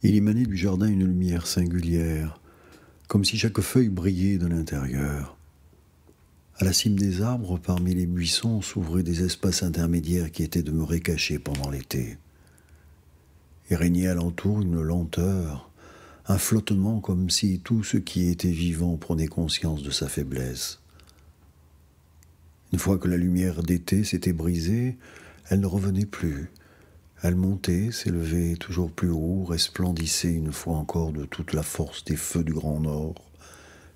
Il émanait du jardin une lumière singulière, comme si chaque feuille brillait de l'intérieur. À la cime des arbres, parmi les buissons, s'ouvraient des espaces intermédiaires qui étaient demeurés cachés pendant l'été. Il régnait alentour une lenteur, un flottement comme si tout ce qui était vivant prenait conscience de sa faiblesse. Une fois que la lumière d'été s'était brisée, elle ne revenait plus. Elle montait, s'élevait toujours plus haut, resplendissait une fois encore de toute la force des feux du Grand Nord,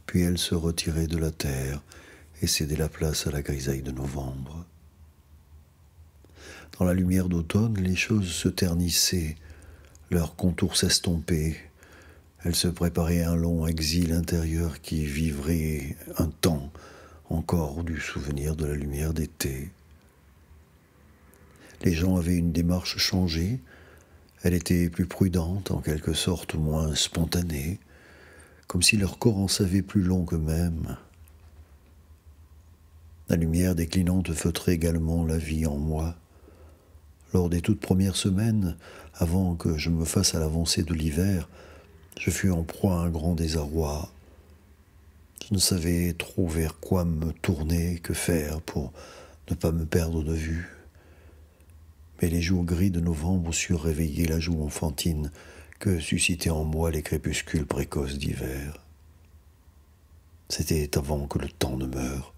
puis elle se retirait de la terre et cédait la place à la grisaille de novembre. Dans la lumière d'automne, les choses se ternissaient, leurs contours s'estompaient. Elles se préparaient à un long exil intérieur qui vivrait un temps encore du souvenir de la lumière d'été. Les gens avaient une démarche changée, elle était plus prudente, en quelque sorte moins spontanée, comme si leur corps en savait plus long qu'eux-mêmes. La lumière déclinante feutrait également la vie en moi. Lors des toutes premières semaines, avant que je me fasse à l'avancée de l'hiver, je fus en proie à un grand désarroi. Je ne savais trop vers quoi me tourner, que faire pour ne pas me perdre de vue. Mais les jours gris de novembre surent réveiller la joue enfantine que suscitaient en moi les crépuscules précoces d'hiver. C'était avant que le temps ne meure.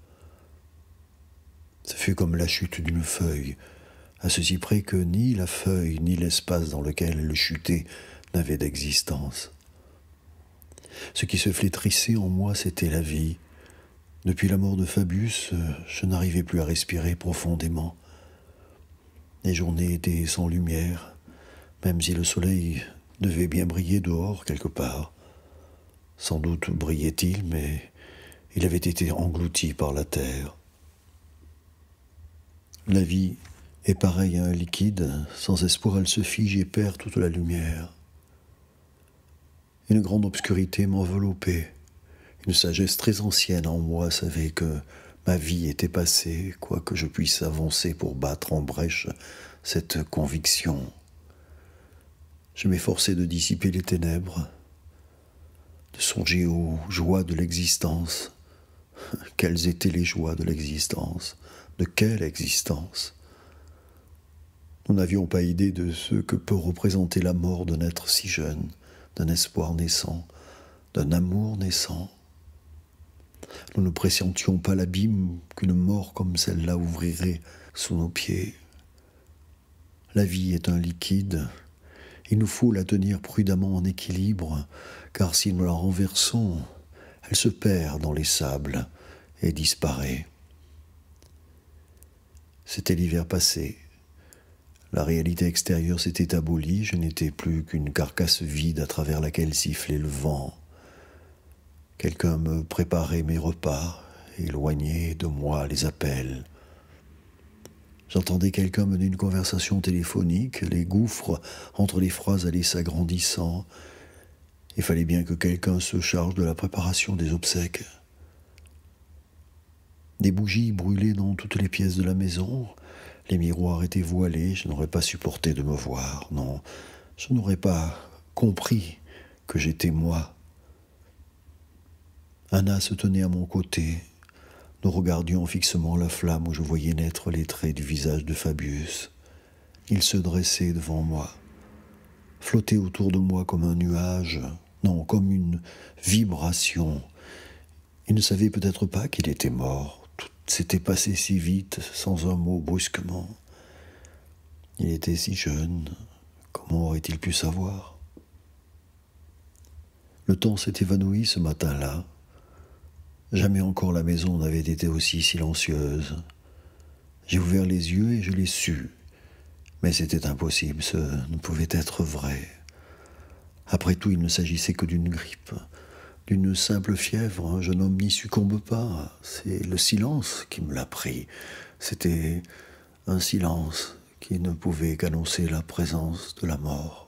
Ce fut comme la chute d'une feuille, à ceci près que ni la feuille ni l'espace dans lequel elle chutait n'avaient d'existence. Ce qui se flétrissait en moi, c'était la vie. Depuis la mort de Fabius, je n'arrivais plus à respirer profondément. Les journées étaient sans lumière, même si le soleil devait bien briller dehors quelque part. Sans doute brillait-il, mais il avait été englouti par la terre. La vie est pareille à un liquide, sans espoir elle se fige et perd toute la lumière. Une grande obscurité m'enveloppait. Une sagesse très ancienne en moi savait que ma vie était passée, quoique je puisse avancer pour battre en brèche cette conviction. Je m'efforçais de dissiper les ténèbres, de songer aux joies de l'existence. Quelles étaient les joies de l'existence? De quelle existence? Nous n'avions pas idée de ce que peut représenter la mort d'un être si jeune, d'un espoir naissant, d'un amour naissant. Nous ne pressentions pas l'abîme qu'une mort comme celle-là ouvrirait sous nos pieds. La vie est un liquide. Il nous faut la tenir prudemment en équilibre, car si nous la renversons, elle se perd dans les sables et disparaît. C'était l'hiver passé. La réalité extérieure s'était abolie, je n'étais plus qu'une carcasse vide à travers laquelle sifflait le vent. Quelqu'un me préparait mes repas, éloignait de moi les appels. J'entendais quelqu'un mener une conversation téléphonique, les gouffres entre les phrases allaient s'agrandissant. Il fallait bien que quelqu'un se charge de la préparation des obsèques. Des bougies brûlaient dans toutes les pièces de la maison. Les miroirs étaient voilés, je n'aurais pas supporté de me voir. Non, je n'aurais pas compris que j'étais moi. Anna se tenait à mon côté. Nous regardions fixement la flamme où je voyais naître les traits du visage de Fabius. Il se dressait devant moi, flottait autour de moi comme un nuage, non, comme une vibration. Il ne savait peut-être pas qu'il était mort. Tout s'était passé si vite, sans un mot, brusquement. Il était si jeune, comment aurait-il pu savoir? Le temps s'est évanoui ce matin-là. Jamais encore la maison n'avait été aussi silencieuse. J'ai ouvert les yeux et je l'ai su. Mais c'était impossible, ce ne pouvait être vrai. Après tout, il ne s'agissait que d'une grippe, d'une simple fièvre. Un jeune homme n'y succombe pas. C'est le silence qui me l'a pris. C'était un silence qui ne pouvait qu'annoncer la présence de la mort.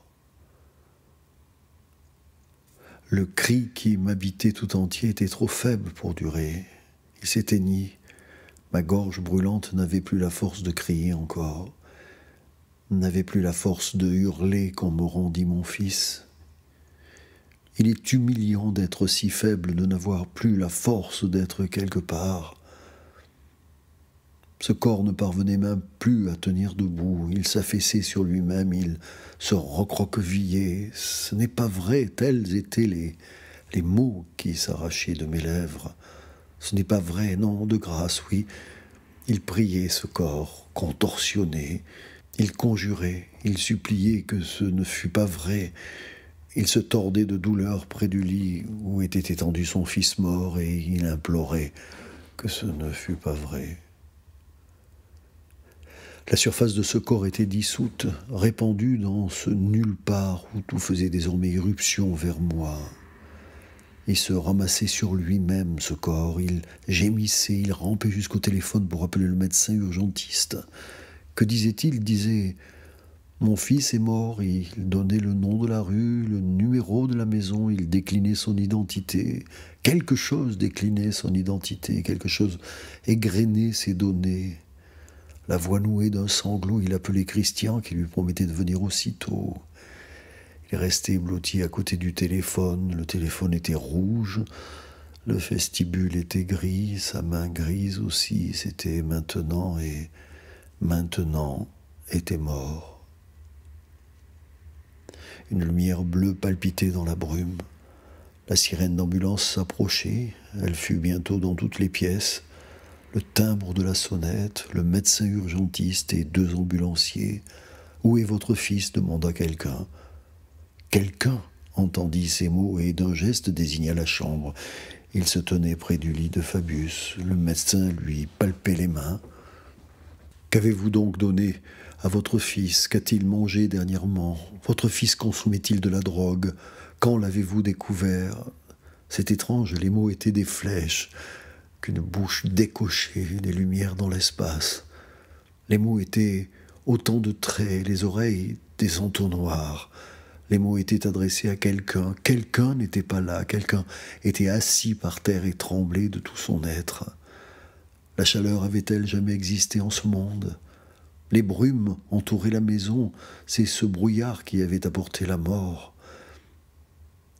Le cri qui m'habitait tout entier était trop faible pour durer. Il s'éteignit. Ma gorge brûlante n'avait plus la force de crier encore, n'avait plus la force de hurler quand me rendit mon fils. Il est humiliant d'être si faible, de n'avoir plus la force d'être quelque part. Ce corps ne parvenait même plus à tenir debout, il s'affaissait sur lui-même, il se recroquevillait. Ce n'est pas vrai, tels étaient les mots qui s'arrachaient de mes lèvres. Ce n'est pas vrai, non, de grâce, oui. Il priait ce corps, contorsionné, il conjurait, il suppliait que ce ne fût pas vrai. Il se tordait de douleur près du lit où était étendu son fils mort et il implorait que ce ne fût pas vrai. La surface de ce corps était dissoute, répandue dans ce nulle part où tout faisait désormais irruption vers moi. Il se ramassait sur lui-même, ce corps, il gémissait, il rampait jusqu'au téléphone pour appeler le médecin urgentiste. Que disait-il? Il disait « Mon fils est mort », il donnait le nom de la rue, le numéro de la maison, il déclinait son identité. Quelque chose déclinait son identité, quelque chose égrenait ses données. La voix nouée d'un sanglot, il appelait Christian qui lui promettait de venir aussitôt. Il restait blotti à côté du téléphone, le téléphone était rouge, le vestibule était gris, sa main grise aussi, c'était maintenant et maintenant était mort. Une lumière bleue palpitait dans la brume. La sirène d'ambulance s'approchait, elle fut bientôt dans toutes les pièces. Le timbre de la sonnette, le médecin urgentiste et 2 ambulanciers. « Où est votre fils ?» demanda quelqu'un. Quelqu'un entendit ces mots et d'un geste désigna la chambre. Il se tenait près du lit de Fabius. Le médecin lui palpait les mains. « Qu'avez-vous donc donné à votre fils? Qu'a-t-il mangé dernièrement? Votre fils consommait-il de la drogue? Quand l'avez-vous découvert ?» C'est étrange, les mots étaient des flèches, qu'une bouche décochée, des lumières dans l'espace. Les mots étaient autant de traits, les oreilles des entonnoirs. Les mots étaient adressés à quelqu'un. Quelqu'un n'était pas là, quelqu'un était assis par terre et tremblait de tout son être. La chaleur avait-elle jamais existé en ce monde? Les brumes entouraient la maison, c'est ce brouillard qui avait apporté la mort.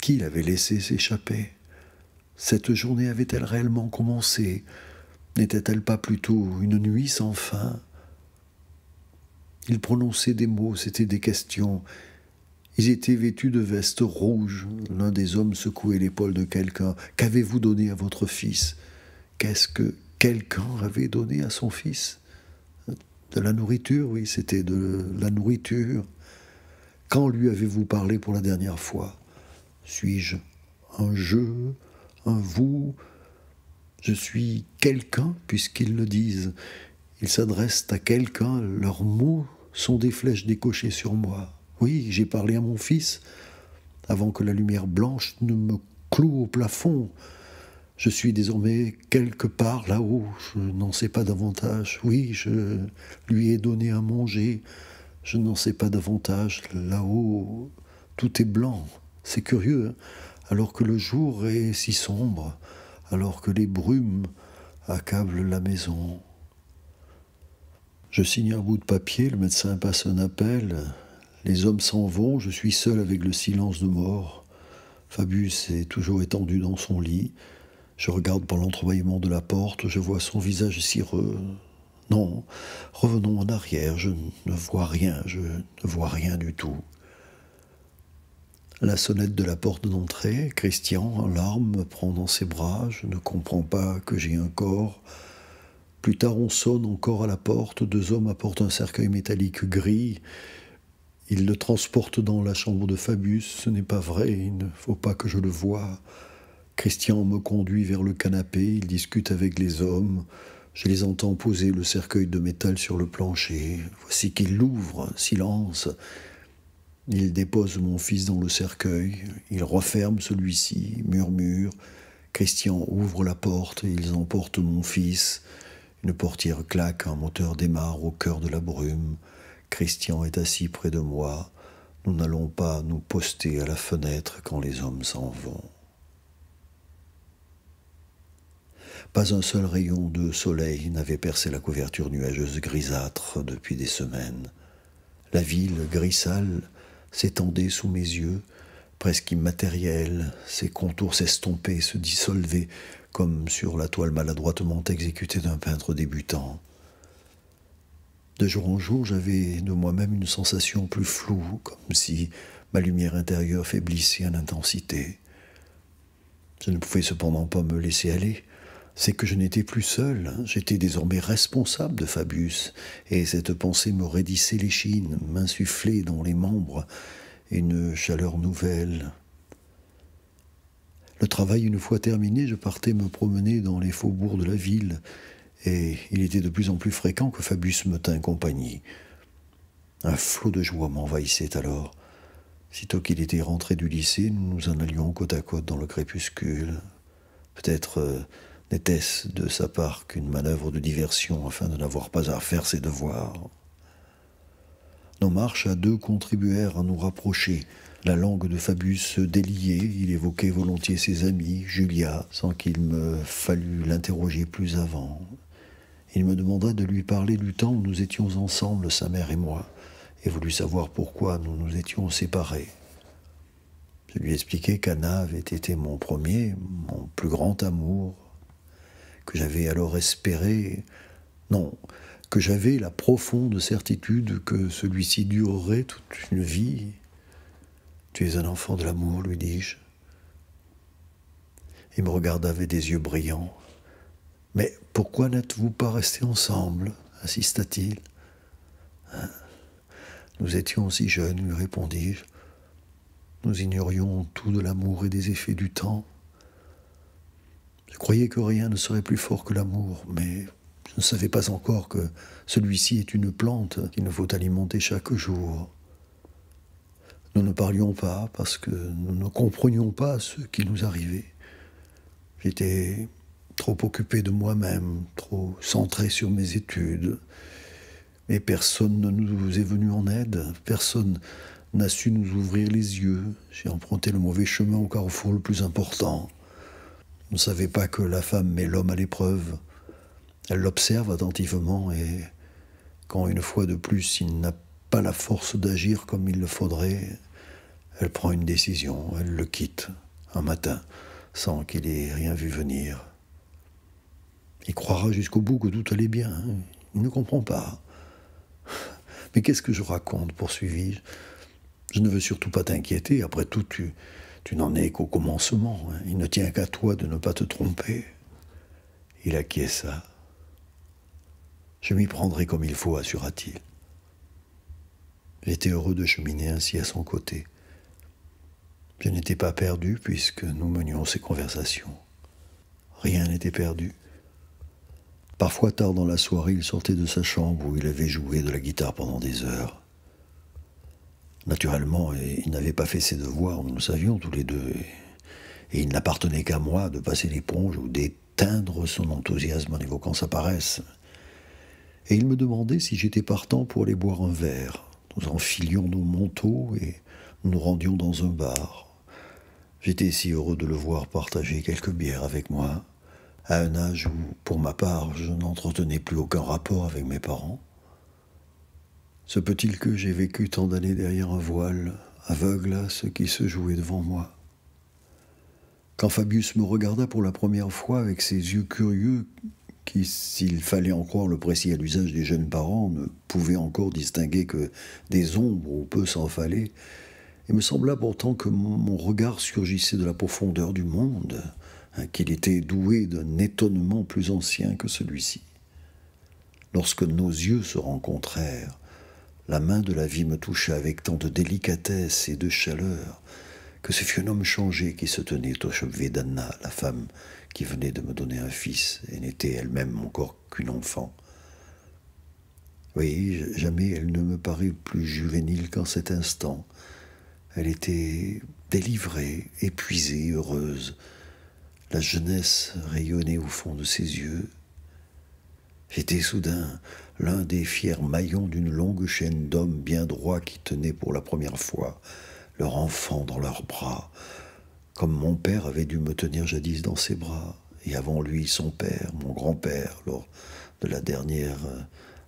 Qui l'avait laissé s'échapper? Cette journée avait-elle réellement commencé? N'était-elle pas plutôt une nuit sans fin? Il prononçait des mots, c'étaient des questions. Ils étaient vêtus de vestes rouges. L'un des hommes secouait l'épaule de quelqu'un. « Qu'avez-vous donné à votre fils ?» Qu'est-ce que quelqu'un avait donné à son fils? De la nourriture, oui, c'était de la nourriture. Quand lui avez-vous parlé pour la dernière fois? Suis-je un jeu, un vous? Je suis quelqu'un, puisqu'ils le disent. Ils s'adressent à quelqu'un, leurs mots sont des flèches décochées sur moi. Oui, j'ai parlé à mon fils, avant que la lumière blanche ne me cloue au plafond. Je suis désormais quelque part là-haut, je n'en sais pas davantage. Oui, je lui ai donné à manger, je n'en sais pas davantage. Là-haut, tout est blanc, c'est curieux, hein, alors que le jour est si sombre, alors que les brumes accablent la maison. Je signe un bout de papier, le médecin passe un appel. Les hommes s'en vont, je suis seul avec le silence de mort. Fabius est toujours étendu dans son lit. Je regarde par l'entrebâillement de la porte, je vois son visage cireux. Non, revenons en arrière, je ne vois rien, je ne vois rien du tout. La sonnette de la porte d'entrée, Christian, en larmes, me prend dans ses bras, je ne comprends pas que j'ai un corps. Plus tard, on sonne encore à la porte, 2 hommes apportent un cercueil métallique gris. Ils le transportent dans la chambre de Fabius, ce n'est pas vrai, il ne faut pas que je le voie. Christian me conduit vers le canapé, il discute avec les hommes. Je les entends poser le cercueil de métal sur le plancher. Voici qu'il l'ouvre, silence. Il dépose mon fils dans le cercueil, il referme celui-ci, murmure. Christian ouvre la porte, ils emportent mon fils. Une portière claque, un moteur démarre au cœur de la brume. Christian est assis près de moi. Nous n'allons pas nous poster à la fenêtre quand les hommes s'en vont. Pas un seul rayon de soleil n'avait percé la couverture nuageuse grisâtre depuis des semaines. La ville gris sale s'étendait sous mes yeux, presque immatériel, ses contours s'estompaient, se dissolvaient, comme sur la toile maladroitement exécutée d'un peintre débutant. De jour en jour, j'avais de moi-même une sensation plus floue, comme si ma lumière intérieure faiblissait en intensité. Je ne pouvais cependant pas me laisser aller. C'est que je n'étais plus seul, j'étais désormais responsable de Fabius, et cette pensée me raidissait l'échine, m'insufflait dans les membres une chaleur nouvelle. Le travail une fois terminé, je partais me promener dans les faubourgs de la ville, et il était de plus en plus fréquent que Fabius me tînt compagnie. Un flot de joie m'envahissait alors. Sitôt qu'il était rentré du lycée, nous nous en allions côte à côte dans le crépuscule. Peut-être n'était-ce de sa part qu'une manœuvre de diversion afin de n'avoir pas à faire ses devoirs. Nos marches à deux contribuèrent à nous rapprocher. La langue de Fabius se déliait, il évoquait volontiers ses amis, Julia, sans qu'il me fallût l'interroger plus avant. Il me demanda de lui parler du temps où nous étions ensemble, sa mère et moi, et voulut savoir pourquoi nous nous étions séparés. Je lui expliquai qu'Anna avait été mon premier, mon plus grand amour, que j'avais alors espéré, non, que j'avais la profonde certitude que celui-ci durerait toute une vie. « Tu es un enfant de l'amour, lui dis-je. » Il me regarda avec des yeux brillants. « Mais pourquoi n'êtes-vous pas restés ensemble ?» insista-t-il. « Nous étions si jeunes, lui répondis-je. Nous ignorions tout de l'amour et des effets du temps. Je croyais que rien ne serait plus fort que l'amour, mais je ne savais pas encore que celui-ci est une plante qu'il nous faut alimenter chaque jour. Nous ne parlions pas parce que nous ne comprenions pas ce qui nous arrivait. J'étais trop occupé de moi-même, trop centré sur mes études. Mais personne ne nous est venu en aide, personne n'a su nous ouvrir les yeux. J'ai emprunté le mauvais chemin au carrefour le plus important. Je ne savais pas que la femme met l'homme à l'épreuve. Elle l'observe attentivement et quand une fois de plus il n'a pas la force d'agir comme il le faudrait, elle prend une décision, elle le quitte un matin sans qu'il ait rien vu venir. Il croira jusqu'au bout que tout allait bien, hein. Il ne comprend pas. Mais qu'est-ce que je raconte, poursuivis-je. Je ne veux surtout pas t'inquiéter, après tout tu n'en es qu'au commencement, hein. Il ne tient qu'à toi de ne pas te tromper. Il acquiesça. Je m'y prendrai comme il faut, assura-t-il. J'étais heureux de cheminer ainsi à son côté. Je n'étais pas perdu puisque nous menions ces conversations. Rien n'était perdu. Parfois, tard dans la soirée, il sortait de sa chambre où il avait joué de la guitare pendant des heures. Naturellement, il n'avait pas fait ses devoirs, nous le savions tous les deux, et il n'appartenait qu'à moi de passer l'éponge ou d'éteindre son enthousiasme en évoquant sa paresse. Et il me demandait si j'étais partant pour aller boire un verre. Nous enfilions nos manteaux et nous nous rendions dans un bar. J'étais si heureux de le voir partager quelques bières avec moi, à un âge où, pour ma part, je n'entretenais plus aucun rapport avec mes parents. Se peut-il que j'ai vécu tant d'années derrière un voile, aveugle à ce qui se jouait devant moi? Quand Fabius me regarda pour la première fois avec ses yeux curieux, qui, s'il fallait en croire le précis à l'usage des jeunes parents, ne pouvaient encore distinguer que des ombres où peu s'en fallait, il me sembla pourtant que mon regard surgissait de la profondeur du monde, hein, qu'il était doué d'un étonnement plus ancien que celui-ci. Lorsque nos yeux se rencontrèrent, la main de la vie me toucha avec tant de délicatesse et de chaleur que ce fut un homme changé qui se tenait au chevet d'Anna, la femme qui venait de me donner un fils et n'était elle-même encore qu'une enfant. Oui, jamais elle ne me parut plus juvénile qu'en cet instant. Elle était délivrée, épuisée, heureuse. La jeunesse rayonnait au fond de ses yeux. J'étais soudain l'un des fiers maillons d'une longue chaîne d'hommes bien droits qui tenaient pour la première fois leur enfant dans leurs bras, comme mon père avait dû me tenir jadis dans ses bras, et avant lui son père, mon grand-père, lors de la dernière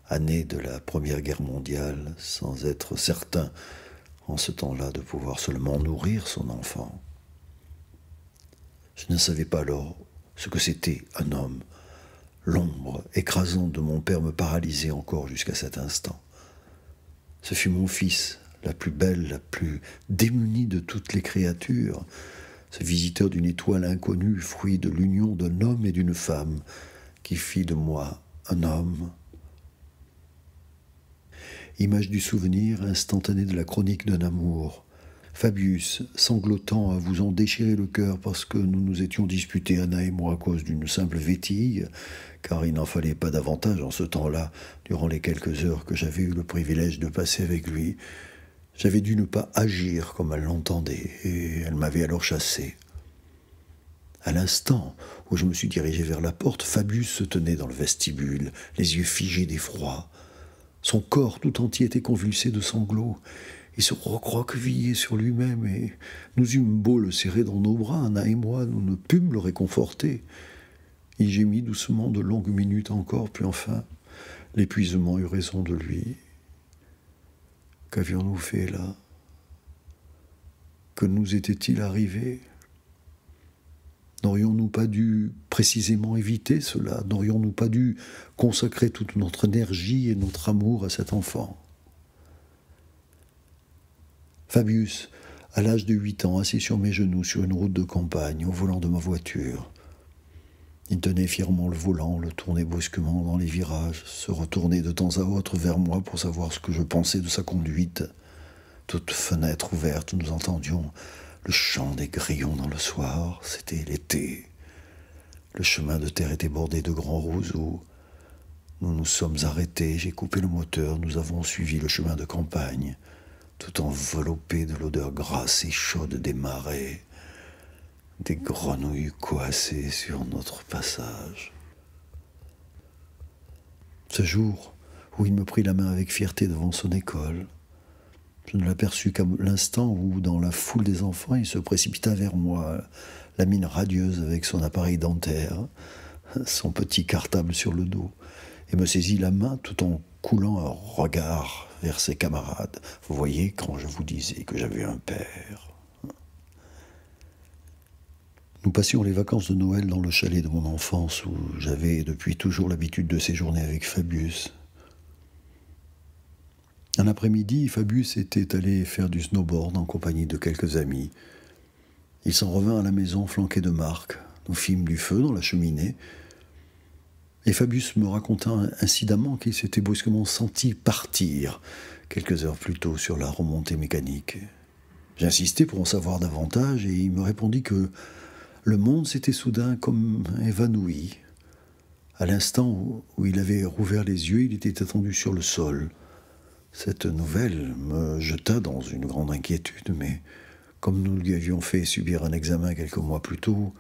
année de la Première Guerre mondiale, sans être certain en ce temps-là, de pouvoir seulement nourrir son enfant. Je ne savais pas alors ce que c'était un homme. L'ombre écrasante de mon père me paralysait encore jusqu'à cet instant. Ce fut mon fils, la plus belle, la plus démunie de toutes les créatures, ce visiteur d'une étoile inconnue, fruit de l'union d'un homme et d'une femme, qui fit de moi un homme. Image du souvenir instantané de la chronique d'un amour. Fabius, sanglotant, à vous en déchirer le cœur parce que nous nous étions disputés, Anna et moi, à cause d'une simple vétille, car il n'en fallait pas davantage en ce temps-là, durant les quelques heures que j'avais eu le privilège de passer avec lui. J'avais dû ne pas agir comme elle l'entendait, et elle m'avait alors chassé. À l'instant où je me suis dirigé vers la porte, Fabius se tenait dans le vestibule, les yeux figés d'effroi. Son corps tout entier était convulsé de sanglots. Il se recroquevillait sur lui-même et nous eûmes beau le serrer dans nos bras, Anna et moi, nous ne pûmes le réconforter. Il gémit doucement de longues minutes encore, puis enfin, l'épuisement eut raison de lui. Qu'avions-nous fait là? Que nous était-il arrivé? N'aurions-nous pas dû précisément éviter cela? N'aurions-nous pas dû consacrer toute notre énergie et notre amour à cet enfant? Fabius, à l'âge de 8 ans, assis sur mes genoux sur une route de campagne, au volant de ma voiture. Il tenait fièrement le volant, le tournait brusquement dans les virages, se retournait de temps à autre vers moi pour savoir ce que je pensais de sa conduite. Toute fenêtre ouverte, nous entendions le chant des grillons dans le soir. C'était l'été. Le chemin de terre était bordé de grands roseaux. Nous nous sommes arrêtés, j'ai coupé le moteur, nous avons suivi le chemin de campagne, tout enveloppé de l'odeur grasse et chaude des marais, des grenouilles coassées sur notre passage. Ce jour où il me prit la main avec fierté devant son école, je ne l'aperçus qu'à l'instant où, dans la foule des enfants, il se précipita vers moi, la mine radieuse avec son appareil dentaire, son petit cartable sur le dos, et me saisit la main tout en coulant un regard vers ses camarades. Vous voyez, quand je vous disais que j'avais un père. Nous passions les vacances de Noël dans le chalet de mon enfance où j'avais depuis toujours l'habitude de séjourner avec Fabius. Un après-midi, Fabius était allé faire du snowboard en compagnie de quelques amis. Il s'en revint à la maison flanqué de Marc. Nous fîmes du feu dans la cheminée. Et Fabius me raconta incidemment qu'il s'était brusquement senti partir quelques heures plus tôt sur la remontée mécanique. J'insistai pour en savoir davantage et il me répondit que le monde s'était soudain comme évanoui. À l'instant où il avait rouvert les yeux, il était attendu sur le sol. Cette nouvelle me jeta dans une grande inquiétude, mais comme nous lui avions fait subir un examen quelques mois plus tôt,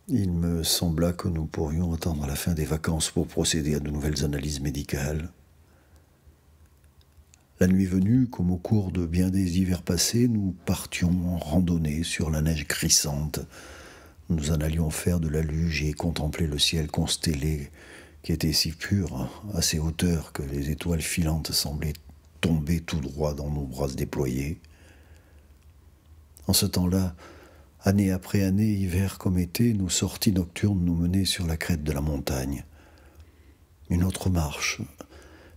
il me sembla que nous pourrions attendre la fin des vacances pour procéder à de nouvelles analyses médicales. La nuit venue, comme au cours de bien des hivers passés, nous partions en randonnée sur la neige crissante. Nous en allions faire de la luge et contempler le ciel constellé qui était si pur, à ces hauteurs que les étoiles filantes semblaient tomber tout droit dans nos bras déployés. En ce temps-là, année après année, hiver comme été, nos sorties nocturnes nous menaient sur la crête de la montagne. Une autre marche.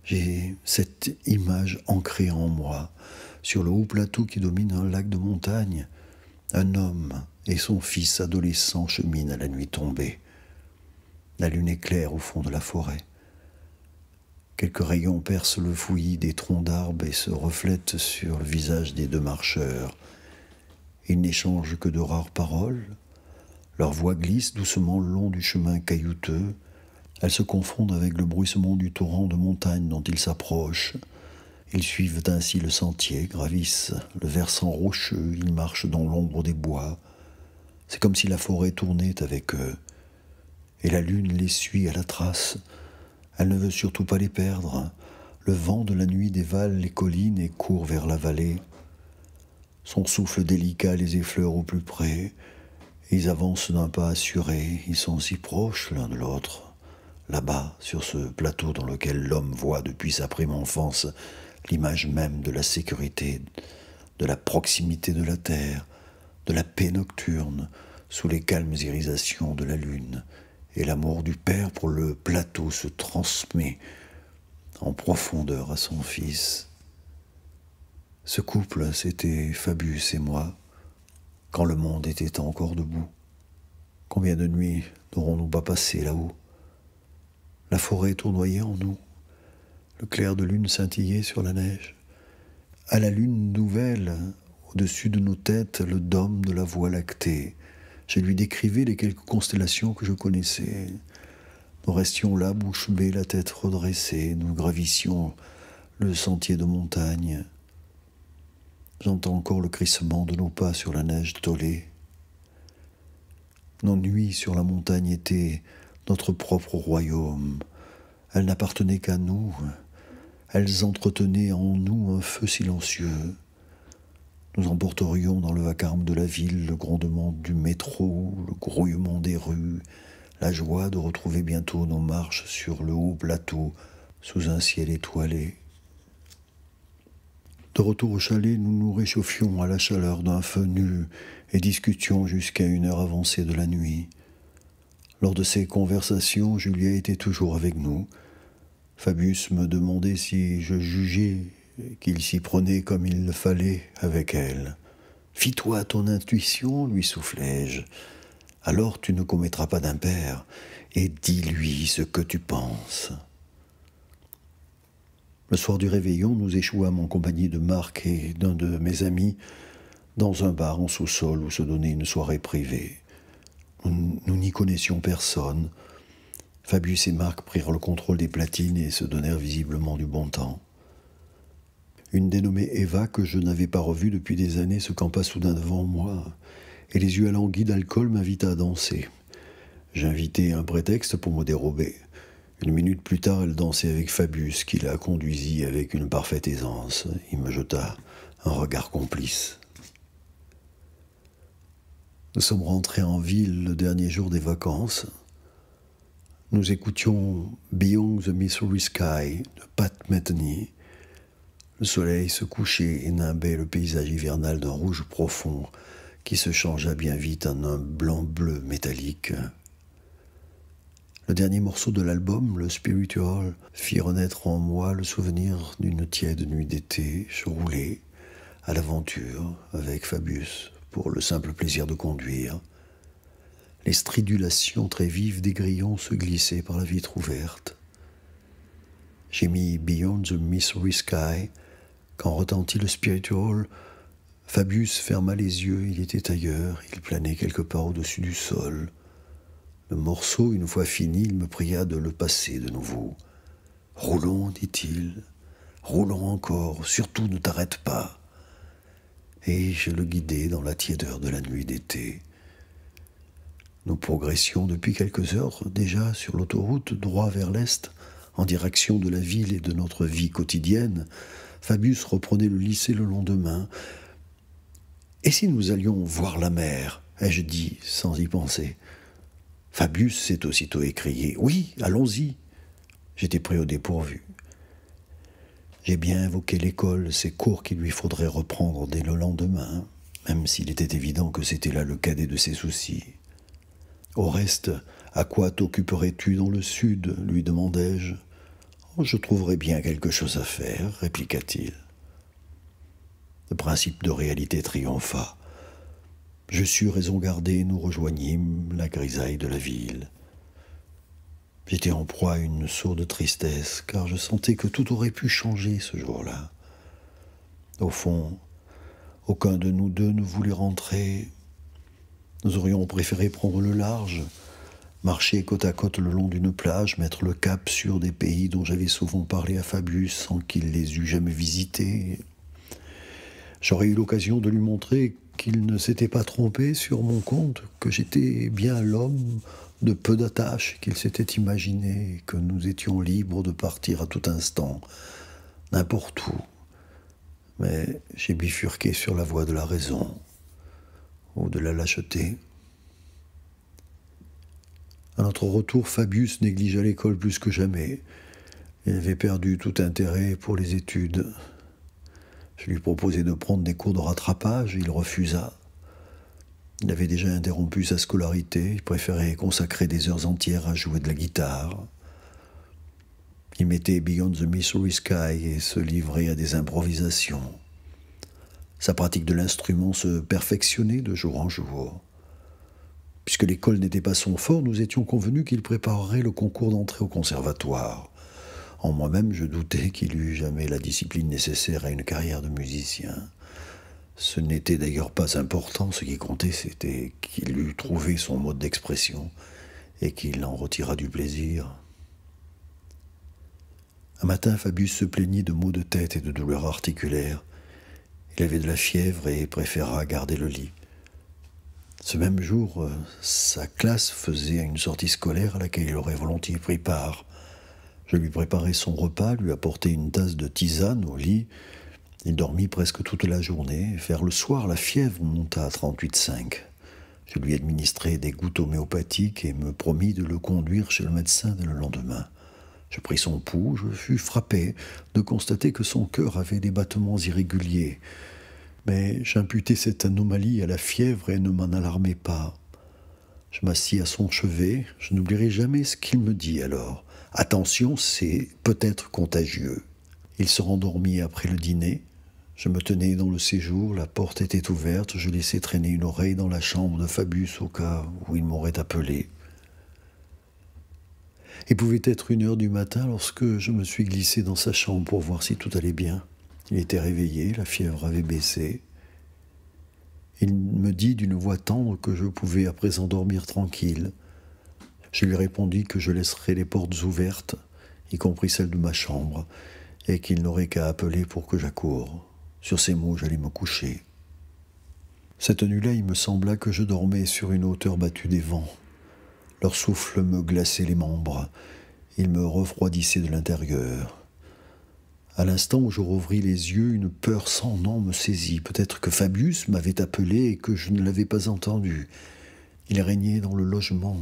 J'ai cette image ancrée en moi, sur le haut plateau qui domine un lac de montagne. Un homme et son fils adolescent cheminent à la nuit tombée. La lune éclaire au fond de la forêt. Quelques rayons percent le fouillis des troncs d'arbres et se reflètent sur le visage des deux marcheurs. Ils n'échangent que de rares paroles. Leurs voix glissent doucement le long du chemin caillouteux. Elles se confondent avec le bruissement du torrent de montagne dont ils s'approchent. Ils suivent ainsi le sentier, gravissent le versant rocheux, ils marchent dans l'ombre des bois. C'est comme si la forêt tournait avec eux. Et la lune les suit à la trace. Elle ne veut surtout pas les perdre. Le vent de la nuit dévale les collines et court vers la vallée. Son souffle délicat les effleure au plus près. Ils avancent d'un pas assuré. Ils sont si proches l'un de l'autre. Là-bas, sur ce plateau dans lequel l'homme voit depuis sa prime enfance l'image même de la sécurité, de la proximité de la terre, de la paix nocturne sous les calmes irisations de la lune, et l'amour du Père pour le plateau se transmet en profondeur à son Fils. Ce couple, c'était Fabius et moi, quand le monde était encore debout. Combien de nuits n'aurons-nous pas passé là-haut? La forêt tournoyait en nous, le clair de lune scintillait sur la neige. À la lune nouvelle, au-dessus de nos têtes, le dôme de la Voie lactée. Je lui décrivais les quelques constellations que je connaissais. Nous restions là, bouche bée, la tête redressée. Nous gravissions le sentier de montagne. J'entends encore le crissement de nos pas sur la neige tôlée. Nos nuits sur la montagne étaient notre propre royaume. Elles n'appartenaient qu'à nous. Elles entretenaient en nous un feu silencieux. Nous emporterions dans le vacarme de la ville le grondement du métro, le grouillement des rues, la joie de retrouver bientôt nos marches sur le haut plateau sous un ciel étoilé. De retour au chalet, nous nous réchauffions à la chaleur d'un feu nu et discutions jusqu'à une heure avancée de la nuit. Lors de ces conversations, Julia était toujours avec nous. Fabius me demandait si je jugeais qu'il s'y prenait comme il le fallait avec elle. « Fie-toi à ton intuition, lui soufflai-je. Alors tu ne commettras pas d'impair, et dis-lui ce que tu penses. » Le soir du réveillon, nous échouâmes en compagnie de Marc et d'un de mes amis dans un bar en sous-sol où se donnait une soirée privée. Nous n'y connaissions personne. Fabius et Marc prirent le contrôle des platines et se donnèrent visiblement du bon temps. Une dénommée Eva, que je n'avais pas revue depuis des années, se campa soudain devant moi, et les yeux alanguis d'alcool m'invita à danser. J'invitai un prétexte pour me dérober. Une minute plus tard, elle dansait avec Fabius, qui la conduisit avec une parfaite aisance. Il me jeta un regard complice. Nous sommes rentrés en ville le dernier jour des vacances. Nous écoutions Beyond the Missouri Sky de Pat Metheny. Le soleil se couchait et nimbait le paysage hivernal d'un rouge profond qui se changea bien vite en un blanc-bleu métallique. Le dernier morceau de l'album, le Spiritual, fit renaître en moi le souvenir d'une tiède nuit d'été. Je roulais à l'aventure avec Fabius pour le simple plaisir de conduire. Les stridulations très vives des grillons se glissaient par la vitre ouverte. J'ai mis Beyond the Missouri Sky. Quand retentit le Spiritual, Fabius ferma les yeux, il était ailleurs, il planait quelque part au-dessus du sol. Le morceau, une fois fini, il me pria de le passer de nouveau. « Roulons, dit-il, roulons encore, surtout ne t'arrête pas. » Et je le guidai dans la tiédeur de la nuit d'été. Nous progressions depuis quelques heures déjà sur l'autoroute droit vers l'est, en direction de la ville et de notre vie quotidienne. Fabius reprenait le lycée le lendemain. « Et si nous allions voir la mer ?» ai-je dit sans y penser. Fabius s'est aussitôt écrié « Oui, allons-y !» J'étais pris au dépourvu. J'ai bien invoqué l'école, ces cours qu'il lui faudrait reprendre dès le lendemain, même s'il était évident que c'était là le cadet de ses soucis. « Au reste, à quoi t'occuperais-tu dans le sud ?» lui demandai-je. « Je trouverai bien quelque chose à faire, » répliqua-t-il. Le principe de réalité triompha. Je sus raison garder et nous rejoignîmes la grisaille de la ville. J'étais en proie à une sourde tristesse, car je sentais que tout aurait pu changer ce jour-là. Au fond, aucun de nous deux ne voulait rentrer. Nous aurions préféré prendre le large, marcher côte à côte le long d'une plage, mettre le cap sur des pays dont j'avais souvent parlé à Fabius sans qu'il les eût jamais visités. J'aurais eu l'occasion de lui montrer qu'il ne s'était pas trompé sur mon compte, que j'étais bien l'homme de peu d'attaches qu'il s'était imaginé, que nous étions libres de partir à tout instant, n'importe où. Mais j'ai bifurqué sur la voie de la raison, ou de la lâcheté. À notre retour, Fabius négligea l'école plus que jamais. Il avait perdu tout intérêt pour les études. Je lui proposai de prendre des cours de rattrapage, il refusa. Il avait déjà interrompu sa scolarité, il préférait consacrer des heures entières à jouer de la guitare. Il mettait Beyond the Missouri Sky et se livrait à des improvisations. Sa pratique de l'instrument se perfectionnait de jour en jour. Puisque l'école n'était pas son fort, nous étions convenus qu'il préparerait le concours d'entrée au conservatoire. En moi-même, je doutais qu'il eût jamais la discipline nécessaire à une carrière de musicien. Ce n'était d'ailleurs pas important, ce qui comptait, c'était qu'il eût trouvé son mode d'expression et qu'il en retirât du plaisir. Un matin, Fabius se plaignit de maux de tête et de douleurs articulaires. Il avait de la fièvre et préféra garder le lit. Ce même jour, sa classe faisait une sortie scolaire à laquelle il aurait volontiers pris part. Je lui préparai son repas, lui apportai une tasse de tisane au lit. Il dormit presque toute la journée. Vers le soir, la fièvre monta à 38,5. Je lui administrai des gouttes homéopathiques et me promis de le conduire chez le médecin dès le lendemain. Je pris son pouls, je fus frappé de constater que son cœur avait des battements irréguliers. Mais j'imputai cette anomalie à la fièvre et ne m'en alarmai pas. Je m'assis à son chevet, je n'oublierai jamais ce qu'il me dit alors. « Attention, c'est peut-être contagieux. » Il se rendormit après le dîner. Je me tenais dans le séjour, la porte était ouverte, je laissai traîner une oreille dans la chambre de Fabius au cas où il m'aurait appelé. Il pouvait être 1h du matin lorsque je me suis glissé dans sa chambre pour voir si tout allait bien. Il était réveillé, la fièvre avait baissé. Il me dit d'une voix tendre que je pouvais à présent dormir tranquille. Je lui répondis que je laisserais les portes ouvertes, y compris celle de ma chambre, et qu'il n'aurait qu'à appeler pour que j'accoure. Sur ces mots, j'allais me coucher. Cette nuit-là, il me sembla que je dormais sur une hauteur battue des vents. Leur souffle me glaçait les membres, il me refroidissait de l'intérieur. À l'instant où je rouvris les yeux, une peur sans nom me saisit. Peut-être que Fabius m'avait appelé et que je ne l'avais pas entendu. Il régnait dans le logement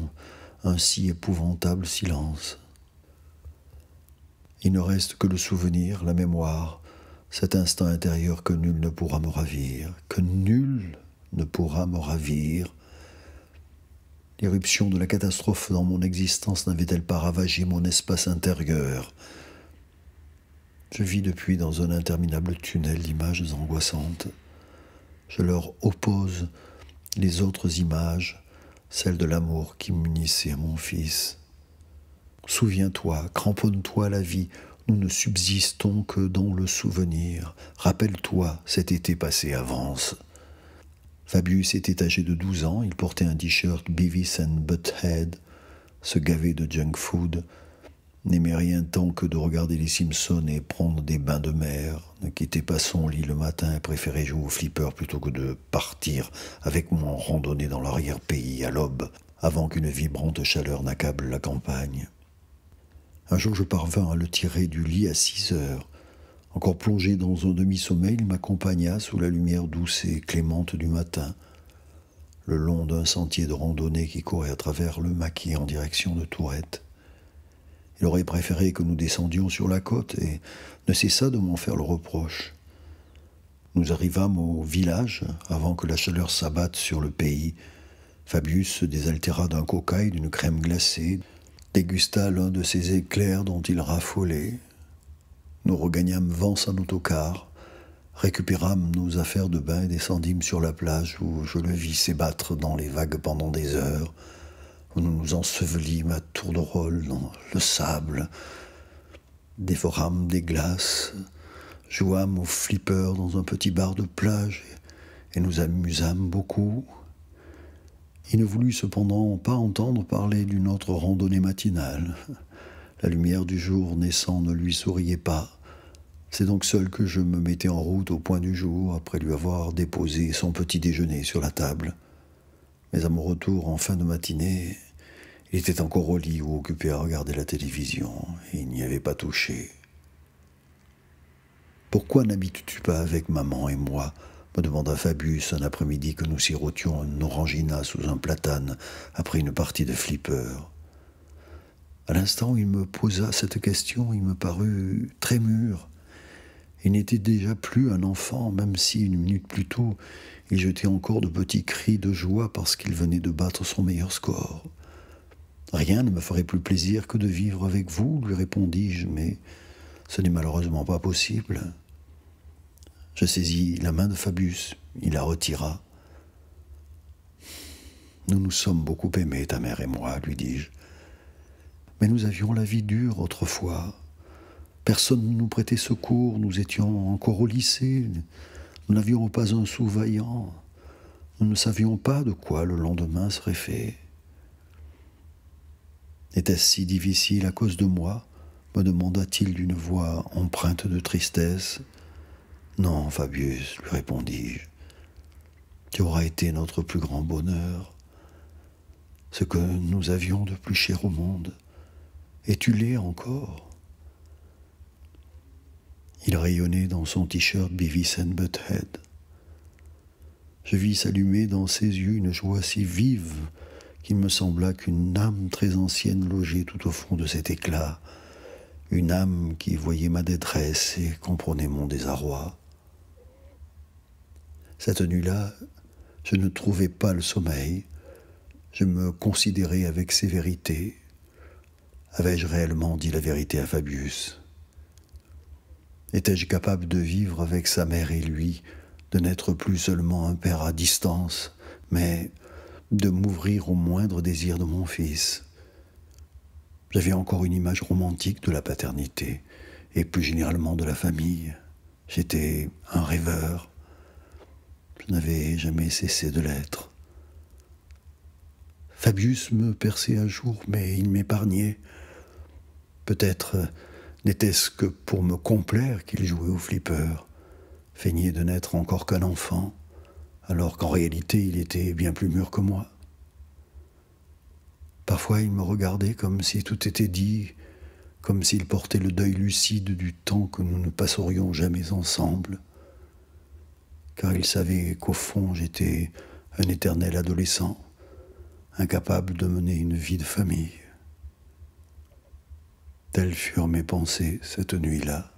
un si épouvantable silence. Il ne reste que le souvenir, la mémoire, cet instant intérieur que nul ne pourra me ravir, que nul ne pourra me ravir. L'irruption de la catastrophe dans mon existence n'avait-elle pas ravagé mon espace intérieur ? Je vis depuis dans un interminable tunnel d'images angoissantes. Je leur oppose les autres images, celles de l'amour qui m'unissait à mon fils. Souviens-toi, cramponne-toi à la vie, nous ne subsistons que dans le souvenir. Rappelle-toi, cet été passé avance. Fabius était âgé de 12 ans, il portait un t-shirt Beavis and Butthead, se gavait de junk food, n'aimait rien tant que de regarder les Simpsons et prendre des bains de mer, ne quittait pas son lit le matin et préférait jouer au flipper plutôt que de partir avec moi en randonnée dans l'arrière-pays à l'aube, avant qu'une vibrante chaleur n'accable la campagne. Un jour, je parvins à le tirer du lit à 6 heures. Encore plongé dans un demi-sommeil, il m'accompagna sous la lumière douce et clémente du matin, le long d'un sentier de randonnée qui courait à travers le maquis en direction de Tourette. Il aurait préféré que nous descendions sur la côte et ne cessa de m'en faire le reproche. Nous arrivâmes au village avant que la chaleur s'abatte sur le pays. Fabius se désaltéra d'un coca et d'une crème glacée, dégusta l'un de ces éclairs dont il raffolait. Nous regagnâmes Vence en autocar, récupérâmes nos affaires de bain et descendîmes sur la plage où je le vis s'ébattre dans les vagues pendant des heures, où nous nous ensevelîmes à tour de rôle dans le sable, dévorâmes des glaces, jouâmes au flipper dans un petit bar de plage et nous amusâmes beaucoup. Il ne voulut cependant pas entendre parler d'une autre randonnée matinale. La lumière du jour naissant ne lui souriait pas. C'est donc seul que je me mettais en route au point du jour, après lui avoir déposé son petit déjeuner sur la table. Mais à mon retour en fin de matinée, il était encore au lit ou occupé à regarder la télévision, et il n'y avait pas touché. « Pourquoi n'habites-tu pas avec maman et moi ?» me demanda Fabius un après-midi que nous sirotions un orangina sous un platane après une partie de flipper. À l'instant où il me posa cette question, il me parut très mûr, Il n'était déjà plus un enfant, même si une minute plus tôt, il jetait encore de petits cris de joie parce qu'il venait de battre son meilleur score. Rien ne me ferait plus plaisir que de vivre avec vous, lui répondis-je, mais ce n'est malheureusement pas possible. Je saisis la main de Fabius, il la retira. Nous nous sommes beaucoup aimés, ta mère et moi, lui dis-je. Mais nous avions la vie dure autrefois. Personne ne nous prêtait secours, nous étions encore au lycée, nous n'avions pas un sou vaillant, nous ne savions pas de quoi le lendemain serait fait. Était-ce si difficile à cause de moi ? Me demanda-t-il d'une voix empreinte de tristesse. Non, Fabius, lui répondis-je. Tu auras été notre plus grand bonheur, ce que nous avions de plus cher au monde, et tu l'es encore. Il rayonnait dans son t-shirt Beavis and Butthead. Je vis s'allumer dans ses yeux une joie si vive qu'il me sembla qu'une âme très ancienne logeait tout au fond de cet éclat, une âme qui voyait ma détresse et comprenait mon désarroi. Cette nuit-là, je ne trouvais pas le sommeil, je me considérais avec sévérité. Avais-je réellement dit la vérité à Fabius ? Étais-je capable de vivre avec sa mère et lui, de n'être plus seulement un père à distance, mais de m'ouvrir au moindre désir de mon fils ? J'avais encore une image romantique de la paternité, et plus généralement de la famille. J'étais un rêveur. Je n'avais jamais cessé de l'être. Fabius me perçait un jour, mais il m'épargnait. Peut-être n'était-ce que pour me complaire qu'il jouait au flipper, feignait de n'être encore qu'un enfant, alors qu'en réalité il était bien plus mûr que moi. Parfois il me regardait comme si tout était dit, comme s'il portait le deuil lucide du temps que nous ne passerions jamais ensemble, car il savait qu'au fond j'étais un éternel adolescent, incapable de mener une vie de famille. Telles furent mes pensées cette nuit-là.